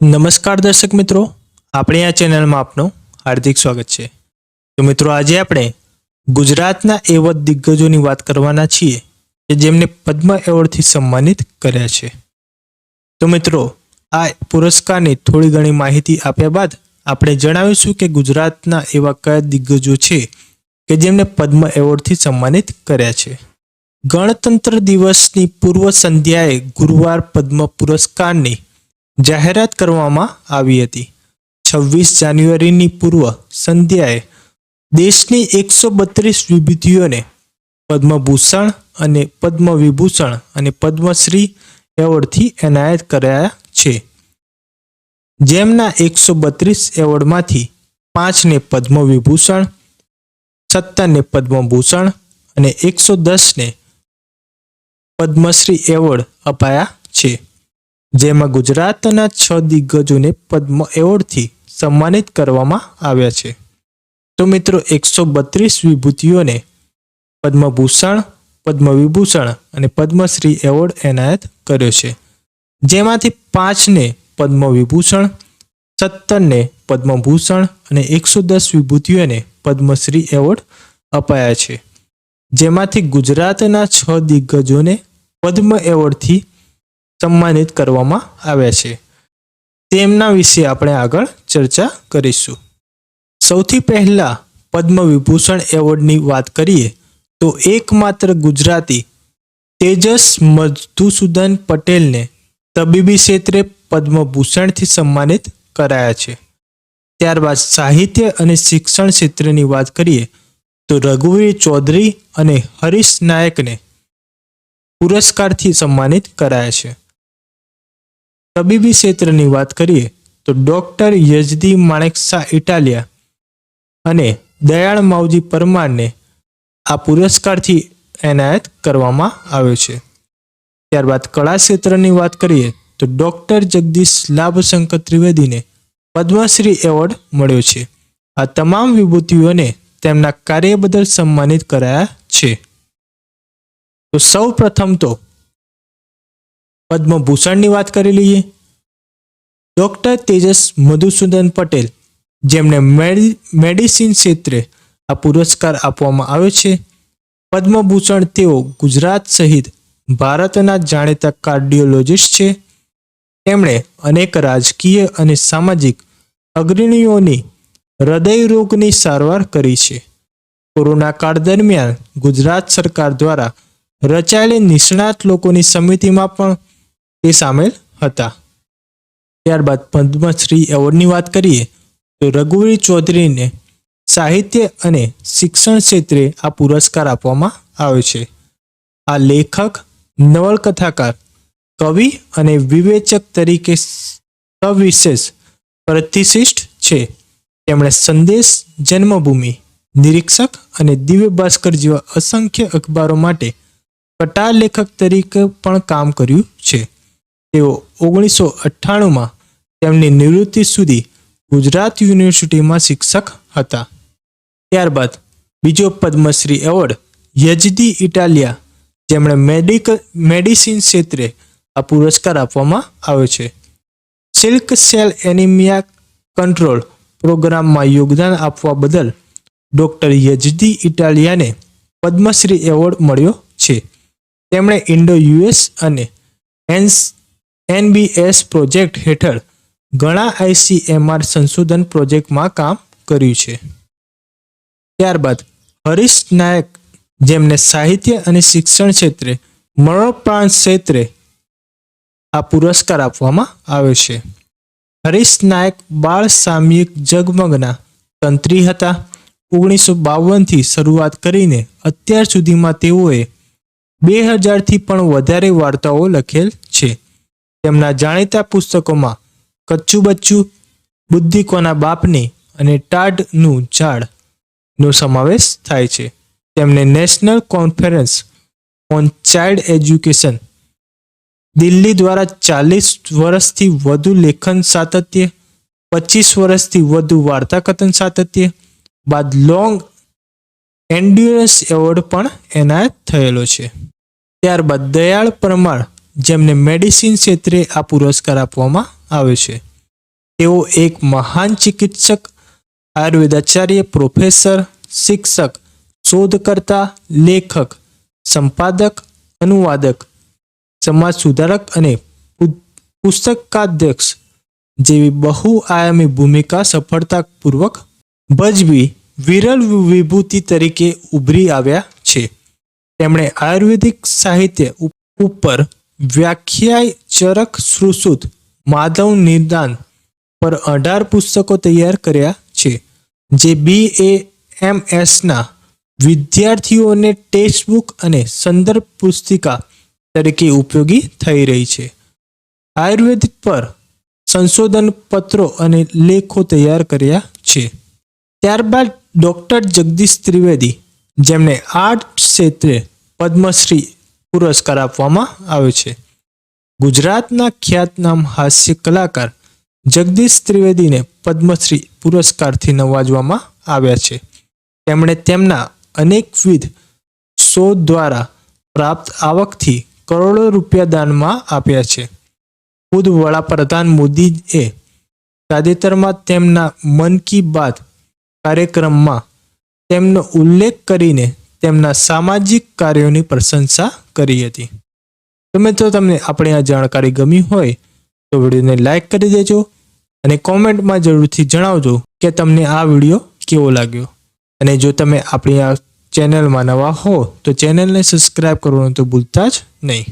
નમસ્કાર દર્શક મિત્રો, આપણે આ ચેનલમાં આપનું હાર્દિક સ્વાગત છે। તો મિત્રો, આજે આપણે ગુજરાતના એવા દિગ્ગજોની વાત કરવાના છીએ કે જેમને પદ્મ એવોર્ડથી સન્માનિત કર્યા છે। તો મિત્રો, આ પુરસ્કારની થોડી ઘણી માહિતી આપ્યા બાદ આપણે જણાવીશું કે ગુજરાતના એવા કયા દિગ્ગજો છે કે જેમને પદ્મ એવોર્ડથી સન્માનિત કર્યા છે। ગણતંત્ર દિવસની પૂર્વ સંધ્યાએ ગુરુવાર પદ્મ પુરસ્કારની જાહેરાત કરવામાં આવી હતી। 26 જાન્યુઆરીની પૂર્વ સંધ્યાએ દેશની 132 વિભૂતિઓને પદ્મભૂષણ અને પદ્મ વિભૂષણ અને પદ્મશ્રી એવોર્ડથી એનાયત કરાયા છે, જેમના 132 એવોર્ડમાંથી 5ને પદ્મ વિભૂષણ, 17ને પદ્મભૂષણ અને 110ને પદ્મશ્રી એવોર્ડ અપાયા છે, જેમાં ગુજરાતના 6 દિગ્ગજોને પદ્મ એવોર્ડથી સન્માનિત કરવામાં આવ્યા છે। તો મિત્રો, 132 વિભૂતિઓને પદ્મભૂષણ, પદ્મવિભૂષણ અને પદ્મશ્રી એવોર્ડ એનાયત કર્યો છે, જેમાંથી 5ને પદ્મવિભૂષણ, 17ને પદ્મભૂષણ અને 110 વિભૂતિઓને પદ્મશ્રી એવોર્ડ અપાયા છે, જેમાંથી ગુજરાતના 6 દિગ્ગજોને પદ્મ એવોર્ડથી સન્માનિત કરવામાં આવ્યા છે। તેમના વિશે આપણે આગળ ચર્ચા કરીશું। સૌથી પહેલા પદ્મ વિભૂષણ એવોર્ડની વાત કરીએ તો એકમાત્ર ગુજરાતી તેજસ મધુસૂદન પટેલને તબીબી ક્ષેત્રે પદ્મભૂષણથી સન્માનિત કરાયા છે। ત્યારબાદ સાહિત્ય અને શિક્ષણ ક્ષેત્રની વાત કરીએ તો રઘુવીર ચૌધરી અને હરીશ નાયકને પુરસ્કારથી સન્માનિત કરાયા છે। તબીબી ક્ષેત્રની વાત કરીએ તો ડોક્ટર યજદી માણેકશા ઇટાલિયા અને દયાળ માવજી પરમારને આ પુરસ્કારથી એનાયત કરવામાં આવ્યો છે। ત્યારબાદ કળા ક્ષેત્રની વાત કરીએ તો ડોક્ટર જગદીશ લાભશંકર ત્રિવેદીને પદ્મશ્રી એવોર્ડ મળ્યો છે। આ તમામ વિભૂતિઓને તેમના કાર્ય બદલ સન્માનિત કરાયા છે। તો સૌ પ્રથમ તો પદ્મભૂષણની વાત કરી લઈએ। ડોક્ટર તેજસ મધુસૂદન પટેલ, જેમને મેડિસિન ક્ષેત્રે આ પુરસ્કાર આપવામાં આવ્યો છે। પદ્મભૂષણ તેઓ ગુજરાત સહિત ભારતના જાણીતા કાર્ડિયોલોજિસ્ટ છે। તેમણે અનેક રાજકીય અને સામાજિક અગ્રણીઓની હૃદયરોગની સારવાર કરી છે। કોરોના કાળ દરમિયાન ગુજરાત સરકાર દ્વારા રચાયેલી નિષ્ણાત લોકોની સમિતિમાં પણ તે સામેલ હતા। ત્યારબાદ પદ્મશ્રી એવોર્ડની વાત કરીએ તો રઘુવીર ચૌધરીને સાહિત્ય અને શિક્ષણ ક્ષેત્રે આ પુરસ્કાર આપવામાં આવ્યો છે। આ લેખક, નવલકથાકાર, કવિ અને વિવેચક તરીકે સવિશેષ પ્રતિષ્ઠિત છે। તેમણે સંદેશ, જન્મભૂમિ, નિરીક્ષક અને દિવ્ય ભાસ્કર જેવા અસંખ્ય અખબારો માટે કટાર લેખક તરીકે પણ કામ કર્યું છે। તેઓ 1998માં તેમની નિવૃત્તિ સુધી ગુજરાત યુનિવર્સિટીમાં શિક્ષક હતા। ત્યારબાદ બીજો પદ્મશ્રી એવોર્ડ યજદી ઇટાલિયા, જેમણે મેડિસિન ક્ષેત્રે આ પુરસ્કાર આપવામાં આવ્યો છે। સિલ્ક સેલ એનિમિયા કંટ્રોલ પ્રોગ્રામમાં યોગદાન આપવા બદલ ડોક્ટર યજદી ઇટાલિયાને પદ્મશ્રી એવોર્ડ મળ્યો છે। તેમણે ઇન્ડો યુએસ અને NBS પ્રોજેક્ટ હેઠળ ઘણા ICMR સંશોધન પ્રોજેક્ટમાં કામ કર્યું છે। ત્યારબાદ હરીશ નાયક, જેમને સાહિત્ય અને શિક્ષણ ક્ષેત્રે મરણોપરાંત ક્ષેત્રે આ પુરસ્કાર આપવામાં આવ્યો છે। હરીશ નાયક બાળ સામયિક જગમગના તંત્રી હતા। 1952થી શરૂઆત કરીને અત્યાર સુધીમાં તેઓએ 2000થી પણ વધારે વાર્તાઓ લખેલ છે। તેમના જાણીતા પુસ્તકોમાં કચ્ચું બચ્ચું, બુદ્ધિ કોના બાપની અને ટાઢનું ઝાડનો સમાવેશ થાય છે। તેમને national conference on child education Delhi દ્વારા 40 વર્ષથી વધુ લેખન સાતત્ય, 25 વર્ષથી વધુ વાર્તાકથન સાતત્ય બાદ લોંગ એન્ડ્યુરન્સ એવોર્ડ પણ એનાયત થયેલો છે। ત્યારબાદ દયાળ પરમાર, જેમને મેડિસિન ક્ષેત્રે આ પુરસ્કાર આપવામાં આવે છે। તેઓ એક મહાન ચિકિત્સક, આયુર્વેદાચાર્ય, પ્રોફેસર, શિક્ષક, શોધકર્તા, લેખક, સંપાદક, અનુવાદક, સમાજ સુધારક અને પુસ્તકાધ્યક્ષ જેવી બહુઆયામી ભૂમિકા સફળતાપૂર્વક ભજવી વિરલ વિભૂતિ તરીકે ઉભરી આવ્યા છે. તેમણે આયુર્વેદિક સાહિત્ય ઉપર વ્યાખ્યાય, ચરક, સુશ્રુત, માધવ નિદાન પર 18 પુસ્તકો તૈયાર કર્યા છે, જે BAMSના વિદ્યાર્થીઓને ટેક્સ્ટબુક અને સંદર્ભ પુસ્તિકા તરીકે ઉપયોગી થઈ રહી છે. આયુર્વેદ પર સંશોધન પત્રો અને લેખો તૈયાર કર્યા છે. ત્યારબાદ ડૉક્ટર જગદીશ ત્રિવેદી, જેમને આર્ટ ક્ષેત્રે પદ્મશ્રી પુરસ્કાર આપવામાં આવે છે. ગુજરાતના ખ્યાતનામ હાસ્ય કલાકાર જગદીશ ત્રિવેદીને પદ્મશ્રી પુરસ્કારથી નવાજવામાં આવ્યા છે. તેમણે તેમના અનેકવિધ શોધ દ્વારા પ્રાપ્ત આવકથી કરોડો રૂપિયા દાનમાં આપ્યા છે. ખુદ વડાપ્રધાન મોદીએ તાજેતરમાં તેમના મન કી બાત કાર્યક્રમમાં તેમનો ઉલ્લેખ કરીને તેમના સામાજિક કાર્યોની પ્રશંસા કરી હતી. તો મિત્રો, તમને આપણી આ જાણકારી ગમી હોય તો વિડીયોને લાઈક કરી દેજો અને કોમેન્ટમાં જરૂરથી જણાવજો કે તમને આ વિડીયો કેવો લાગ્યો. અને જો તમે આપણી આ ચેનલમાં નવા હો તો ચેનલને સબસ્ક્રાઈબ કરવાનું તો ભૂલતા જ નહીં.